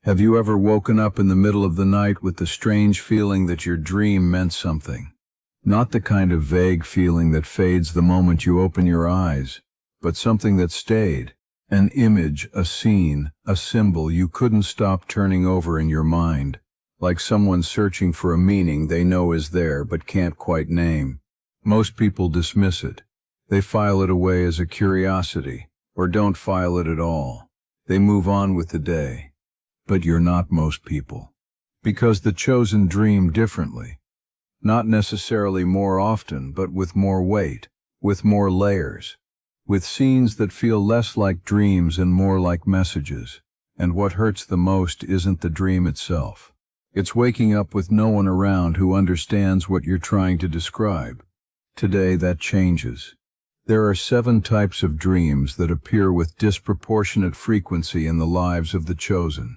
Have you ever woken up in the middle of the night with the strange feeling that your dream meant something? Not the kind of vague feeling that fades the moment you open your eyes, but something that stayed. An image, a scene, a symbol you couldn't stop turning over in your mind, like someone searching for a meaning they know is there but can't quite name. Most people dismiss it. They file it away as a curiosity, or don't file it at all. They move on with the day. But you're not most people. Because the chosen dream differently. Not necessarily more often, but with more weight, with more layers, with scenes that feel less like dreams and more like messages. And what hurts the most isn't the dream itself. It's waking up with no one around who understands what you're trying to describe. Today that changes. There are 7 types of dreams that appear with disproportionate frequency in the lives of the chosen.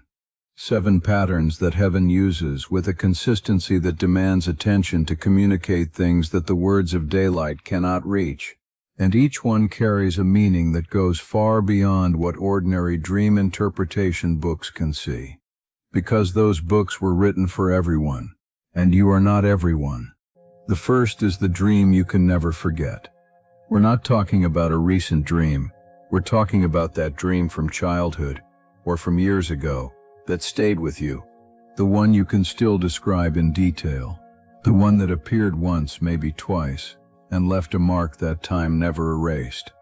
7 patterns that heaven uses with a consistency that demands attention to communicate things that the words of daylight cannot reach. And each one carries a meaning that goes far beyond what ordinary dream interpretation books can see. Because those books were written for everyone, and you are not everyone. The first is the dream you can never forget. We're not talking about a recent dream. We're talking about that dream from childhood, or from years ago, that stayed with you. The one you can still describe in detail. The one that appeared once, maybe twice, and left a mark that time never erased.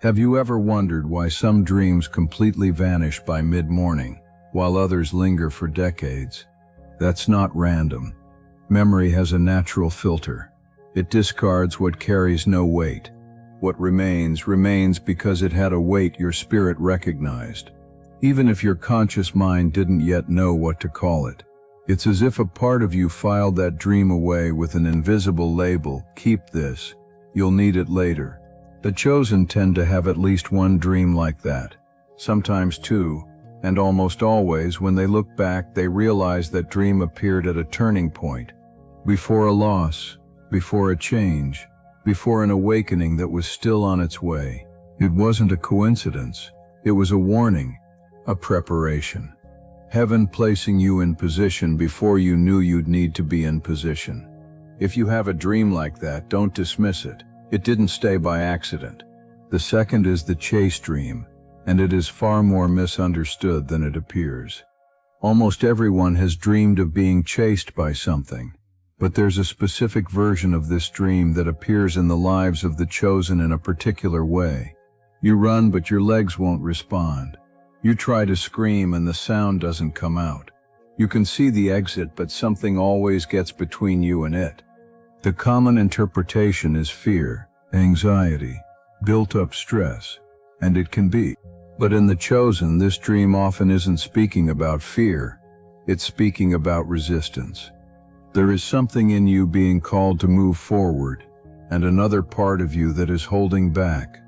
Have you ever wondered why some dreams completely vanish by mid-morning, while others linger for decades? That's not random. Memory has a natural filter. It discards what carries no weight. What remains, remains because it had a weight your spirit recognized. Even if your conscious mind didn't yet know what to call it. It's as if a part of you filed that dream away with an invisible label, "Keep this, you'll need it later." The chosen tend to have at least one dream like that, sometimes 2, and almost always when they look back they realize that dream appeared at a turning point. Before a loss, before a change, before an awakening that was still on its way. It wasn't a coincidence, it was a warning. A preparation. Heaven placing you in position before you knew you'd need to be in position. If you have a dream like that, don't dismiss it. It didn't stay by accident. The second is the chase dream, and it is far more misunderstood than it appears. Almost everyone has dreamed of being chased by something, but there's a specific version of this dream that appears in the lives of the chosen in a particular way. You run, but your legs won't respond. You try to scream and the sound doesn't come out. You can see the exit, but something always gets between you and it. The common interpretation is fear, anxiety, built-up stress, and it can be. But in the chosen, this dream often isn't speaking about fear. It's speaking about resistance. There is something in you being called to move forward, and another part of you that is holding back.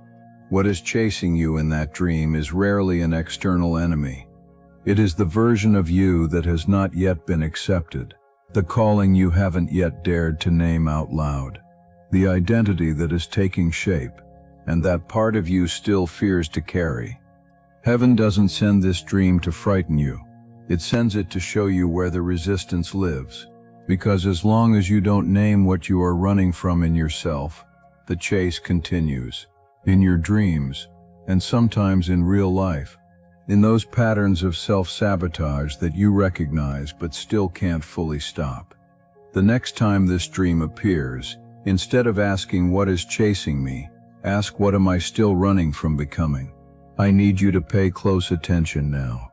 What is chasing you in that dream is rarely an external enemy. It is the version of you that has not yet been accepted, the calling you haven't yet dared to name out loud, the identity that is taking shape, and that part of you still fears to carry. Heaven doesn't send this dream to frighten you. It sends it to show you where the resistance lives, because as long as you don't name what you are running from in yourself, the chase continues. In your dreams, and sometimes in real life, in those patterns of self-sabotage that you recognize but still can't fully stop. The next time this dream appears, instead of asking what is chasing me, ask what am I still running from becoming. I need you to pay close attention now.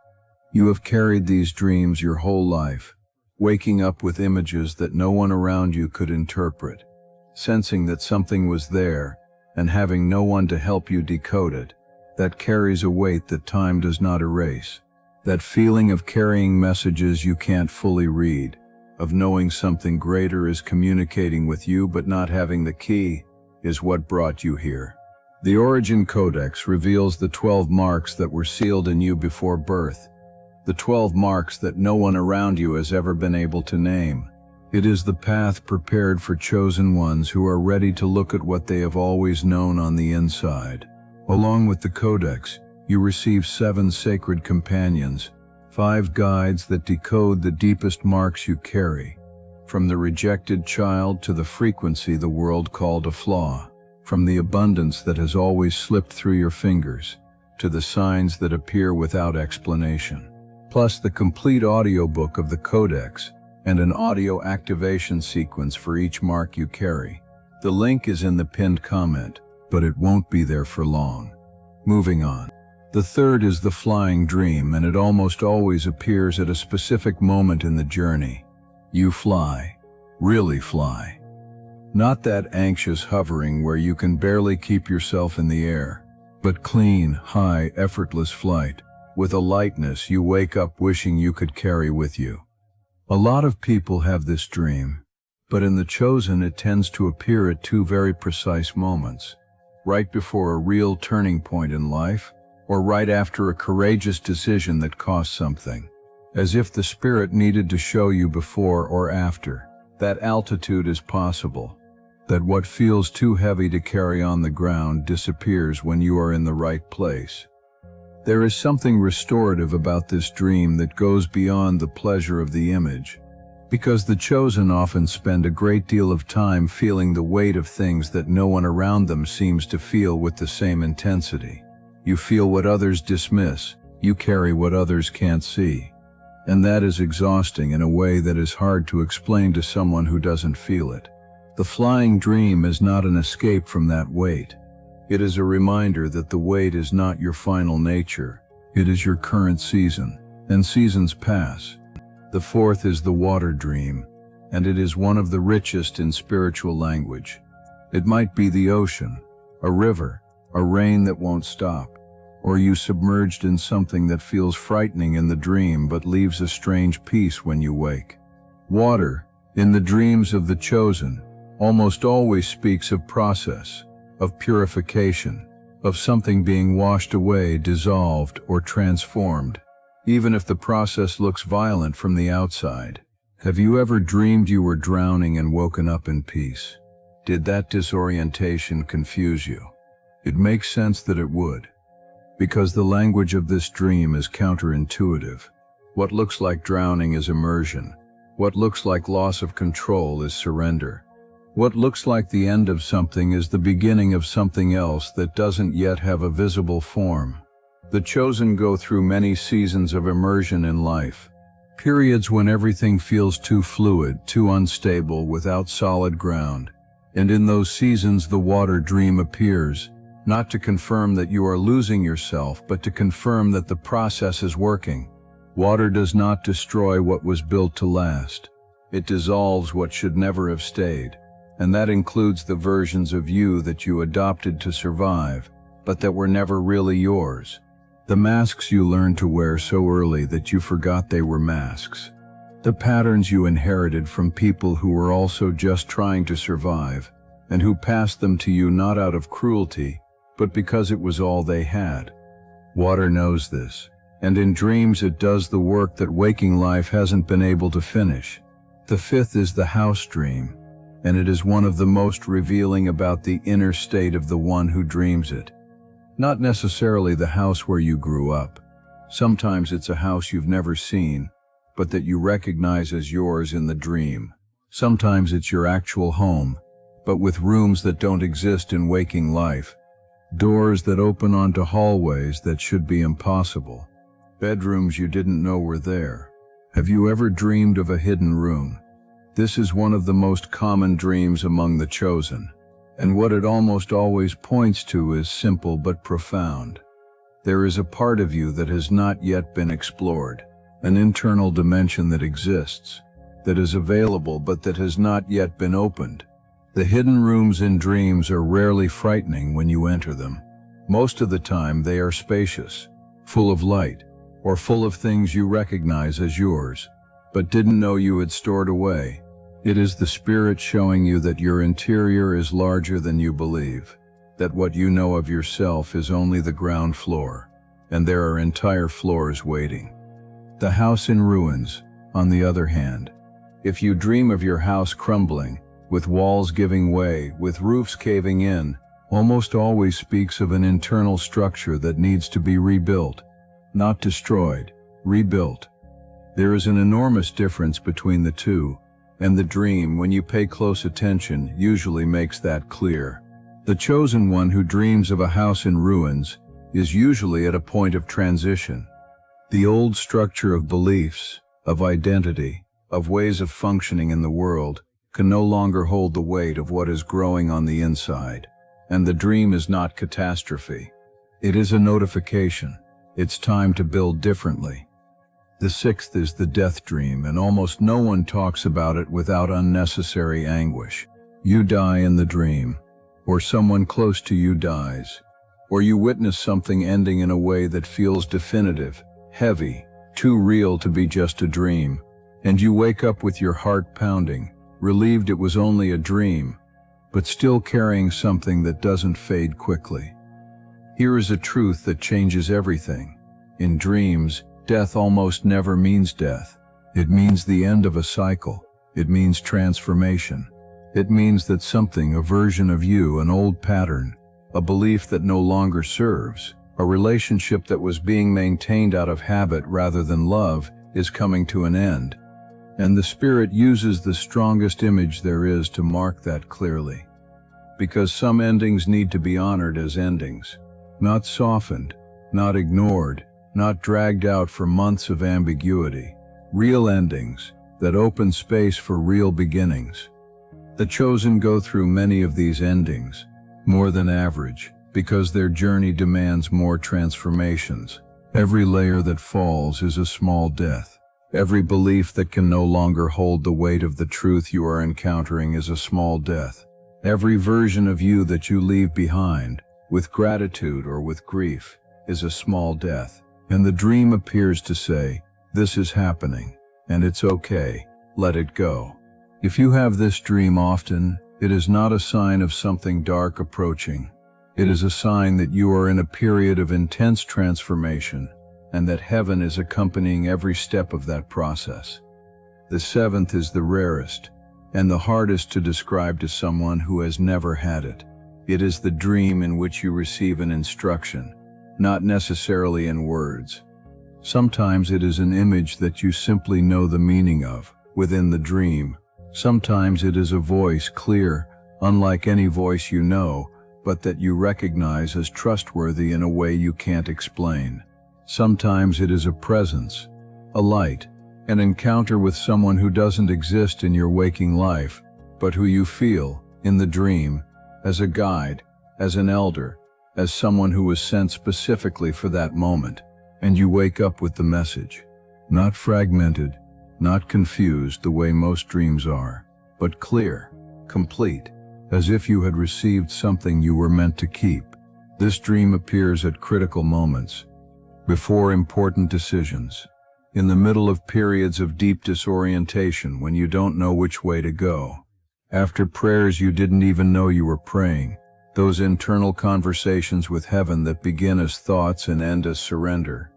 You have carried these dreams your whole life, waking up with images that no one around you could interpret, sensing that something was there, and having no one to help you decode it. That carries a weight that time does not erase. That feeling of carrying messages you can't fully read, of knowing something greater is communicating with you but not having the key, is what brought you here. The Origin Codex reveals the 12 marks that were sealed in you before birth, the 12 marks that no one around you has ever been able to name. It is the path prepared for chosen ones who are ready to look at what they have always known on the inside. Along with the Codex, you receive 7 sacred companions, 5 guides that decode the deepest marks you carry, from the rejected child to the frequency the world called a flaw, from the abundance that has always slipped through your fingers to the signs that appear without explanation. Plus the complete audiobook of the Codex and an audio activation sequence for each mark you carry. The link is in the pinned comment, but it won't be there for long. Moving on. The third is the flying dream, and it almost always appears at a specific moment in the journey. You fly, really fly. Not that anxious hovering where you can barely keep yourself in the air, but clean, high, effortless flight, with a lightness you wake up wishing you could carry with you. A lot of people have this dream, but in the Chosen it tends to appear at 2 very precise moments, right before a real turning point in life, or right after a courageous decision that cost something, as if the Spirit needed to show you before or after that altitude is possible, that what feels too heavy to carry on the ground disappears when you are in the right place. There is something restorative about this dream that goes beyond the pleasure of the image, because the Chosen often spend a great deal of time feeling the weight of things that no one around them seems to feel with the same intensity. You feel what others dismiss, you carry what others can't see. And that is exhausting in a way that is hard to explain to someone who doesn't feel it. The flying dream is not an escape from that weight. It is a reminder that the weight is not your final nature, it is your current season, and seasons pass. The fourth is the water dream, and it is one of the richest in spiritual language. It might be the ocean, a river, a rain that won't stop, or you submerged in something that feels frightening in the dream but leaves a strange peace when you wake. Water, in the dreams of the Chosen, almost always speaks of process, of purification, of something being washed away, dissolved, or transformed, even if the process looks violent from the outside. Have you ever dreamed you were drowning and woken up in peace? Did that disorientation confuse you? It makes sense that it would, because the language of this dream is counterintuitive. What looks like drowning is immersion. What looks like loss of control is surrender. What looks like the end of something is the beginning of something else that doesn't yet have a visible form. The Chosen go through many seasons of immersion in life, periods when everything feels too fluid, too unstable, without solid ground. And in those seasons the water dream appears, not to confirm that you are losing yourself, but to confirm that the process is working. Water does not destroy what was built to last. It dissolves what should never have stayed. And that includes the versions of you that you adopted to survive, but that were never really yours. The masks you learned to wear so early that you forgot they were masks. The patterns you inherited from people who were also just trying to survive, and who passed them to you not out of cruelty, but because it was all they had. Water knows this, and in dreams it does the work that waking life hasn't been able to finish. The fifth is the house dream, and it is one of the most revealing about the inner state of the one who dreams it. Not necessarily the house where you grew up. Sometimes it's a house you've never seen, but that you recognize as yours in the dream. Sometimes it's your actual home, but with rooms that don't exist in waking life. Doors that open onto hallways that should be impossible. Bedrooms you didn't know were there. Have you ever dreamed of a hidden room? This is one of the most common dreams among the Chosen, and what it almost always points to is simple but profound. There is a part of you that has not yet been explored, an internal dimension that exists, that is available but that has not yet been opened. The hidden rooms in dreams are rarely frightening when you enter them. Most of the time they are spacious, full of light, or full of things you recognize as yours, but didn't know you had stored away. It is the Spirit showing you that your interior is larger than you believe, that what you know of yourself is only the ground floor, and there are entire floors waiting. The house in ruins, on the other hand. If you dream of your house crumbling, with walls giving way, with roofs caving in, almost always speaks of an internal structure that needs to be rebuilt, not destroyed, rebuilt. There is an enormous difference between the two, and the dream, when you pay close attention, usually makes that clear. The chosen one who dreams of a house in ruins is usually at a point of transition. The old structure of beliefs, of identity, of ways of functioning in the world can no longer hold the weight of what is growing on the inside. And the dream is not catastrophe. It is a notification. It's time to build differently. The sixth is the death dream, and almost no one talks about it without unnecessary anguish. You die in the dream, or someone close to you dies, or you witness something ending in a way that feels definitive, heavy, too real to be just a dream, and you wake up with your heart pounding, relieved it was only a dream, but still carrying something that doesn't fade quickly. Here is a truth that changes everything. In dreams, death almost never means death. It means the end of a cycle. It means transformation. It means that something, a version of you, an old pattern, a belief that no longer serves, a relationship that was being maintained out of habit rather than love, is coming to an end. And the Spirit uses the strongest image there is to mark that clearly. Because some endings need to be honored as endings, not softened, not ignored, not dragged out for months of ambiguity. Real endings that open space for real beginnings. The chosen go through many of these endings, more than average, because their journey demands more transformations. Every layer that falls is a small death. Every belief that can no longer hold the weight of the truth you are encountering is a small death. Every version of you that you leave behind, with gratitude or with grief, is a small death. And the dream appears to say, this is happening, and it's okay, let it go. If you have this dream often, it is not a sign of something dark approaching. It is a sign that you are in a period of intense transformation, and that heaven is accompanying every step of that process. The seventh is the rarest, and the hardest to describe to someone who has never had it. It is the dream in which you receive an instruction, not necessarily in words. Sometimes it is an image that you simply know the meaning of, within the dream. Sometimes it is a voice, clear, unlike any voice you know, but that you recognize as trustworthy in a way you can't explain. Sometimes it is a presence, a light, an encounter with someone who doesn't exist in your waking life, but who you feel, in the dream, as a guide, as an elder, as someone who was sent specifically for that moment, and you wake up with the message. Not fragmented, not confused the way most dreams are, but clear, complete, as if you had received something you were meant to keep. This dream appears at critical moments, before important decisions, in the middle of periods of deep disorientation when you don't know which way to go, after prayers you didn't even know you were praying, those internal conversations with heaven that begin as thoughts and end as surrender.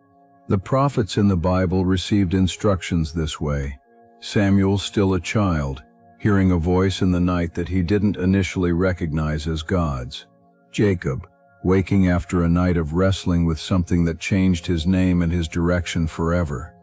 The prophets in the Bible received instructions this way. Samuel, still a child, hearing a voice in the night that he didn't initially recognize as God's. Jacob, waking after a night of wrestling with something that changed his name and his direction forever.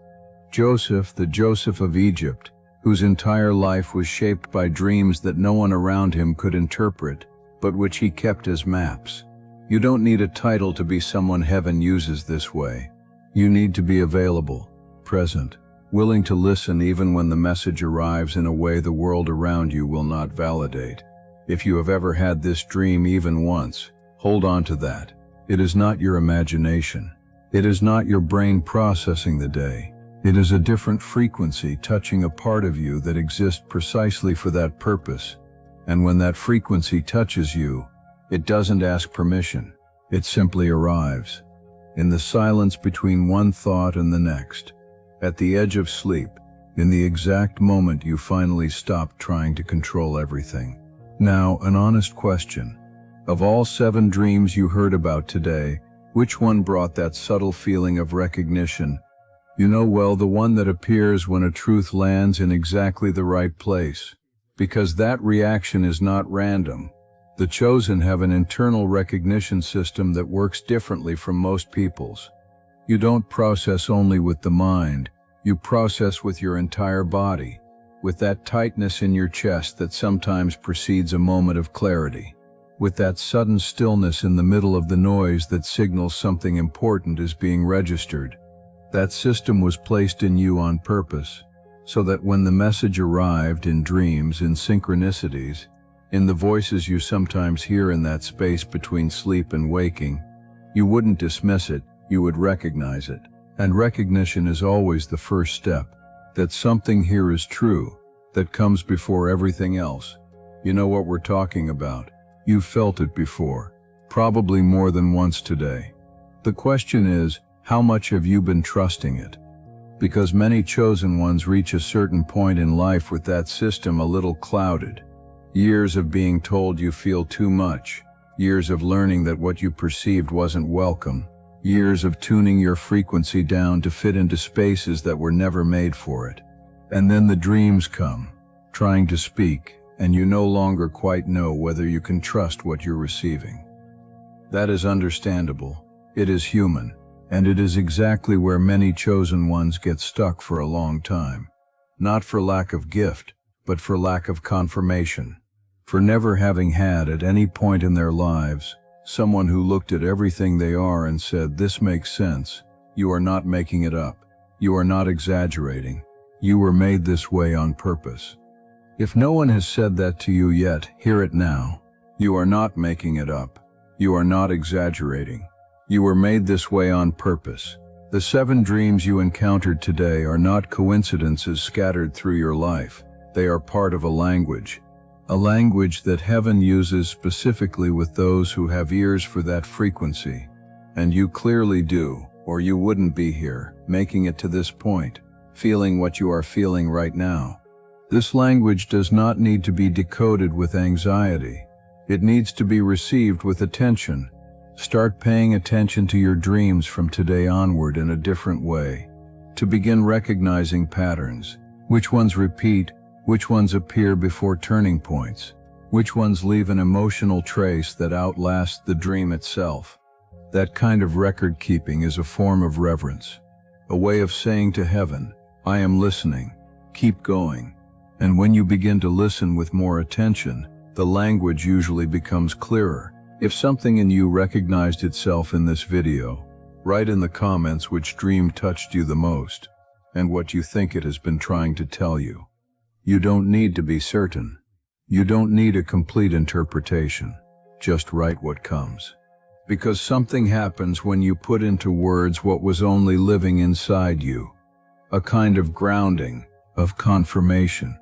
Joseph, the Joseph of Egypt, whose entire life was shaped by dreams that no one around him could interpret, but which he kept as maps. You don't need a title to be someone heaven uses this way. You need to be available, present, willing to listen even when the message arrives in a way the world around you will not validate. If you have ever had this dream even once, hold on to that. It is not your imagination. It is not your brain processing the day. It is a different frequency touching a part of you that exists precisely for that purpose. And when that frequency touches you, it doesn't ask permission. It simply arrives. In the silence between one thought and the next. At the edge of sleep, in the exact moment you finally stop trying to control everything. Now, an honest question. Of all 7 dreams you heard about today, which one brought that subtle feeling of recognition? You know well, the one that appears when a truth lands in exactly the right place. Because that reaction is not random. The chosen have an internal recognition system that works differently from most people's. You don't process only with the mind, you process with your entire body, with that tightness in your chest that sometimes precedes a moment of clarity, with that sudden stillness in the middle of the noise that signals something important is being registered. That system was placed in you on purpose, so that when the message arrived in dreams, in synchronicities, in the voices you sometimes hear in that space between sleep and waking, you wouldn't dismiss it, you would recognize it. And recognition is always the first step, that something here is true, that comes before everything else. You know what we're talking about. You've felt it before, probably more than once today. The question is, how much have you been trusting it? Because many chosen ones reach a certain point in life with that system a little clouded. Years of being told you feel too much, years of learning that what you perceived wasn't welcome, years of tuning your frequency down to fit into spaces that were never made for it. And then the dreams come, trying to speak, and you no longer quite know whether you can trust what you're receiving. That is understandable, it is human, and it is exactly where many chosen ones get stuck for a long time. Not for lack of gift, but for lack of confirmation. For never having had at any point in their lives someone who looked at everything they are and said, "This makes sense. You are not making it up. You are not exaggerating. You were made this way on purpose." If no one has said that to you yet, hear it now. You are not making it up. You are not exaggerating. You were made this way on purpose. The 7 dreams you encountered today are not coincidences scattered through your life. They are part of a language that heaven uses specifically with those who have ears for that frequency. And you clearly do, or you wouldn't be here, making it to this point, feeling what you are feeling right now. This language does not need to be decoded with anxiety. It needs to be received with attention. Start paying attention to your dreams from today onward in a different way, to begin recognizing patterns. Which ones repeat? Which ones appear before turning points? Which ones leave an emotional trace that outlasts the dream itself? That kind of record keeping is a form of reverence, a way of saying to heaven, "I am listening, keep going." And when you begin to listen with more attention, the language usually becomes clearer. If something in you recognized itself in this video, write in the comments which dream touched you the most, and what you think it has been trying to tell you. You don't need to be certain. You don't need a complete interpretation. Just write what comes. Because something happens when you put into words what was only living inside you. A kind of grounding, of confirmation.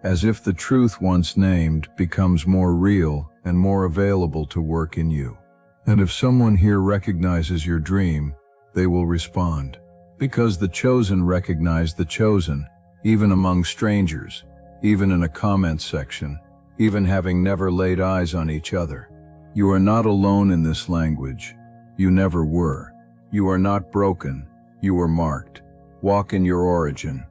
As if the truth once named becomes more real and more available to work in you. And if someone here recognizes your dream, they will respond. Because the chosen recognize the chosen, even among strangers, even in a comment section, even having never laid eyes on each other. You are not alone in this language. You never were. You are not broken. You are marked. Walk in your origin.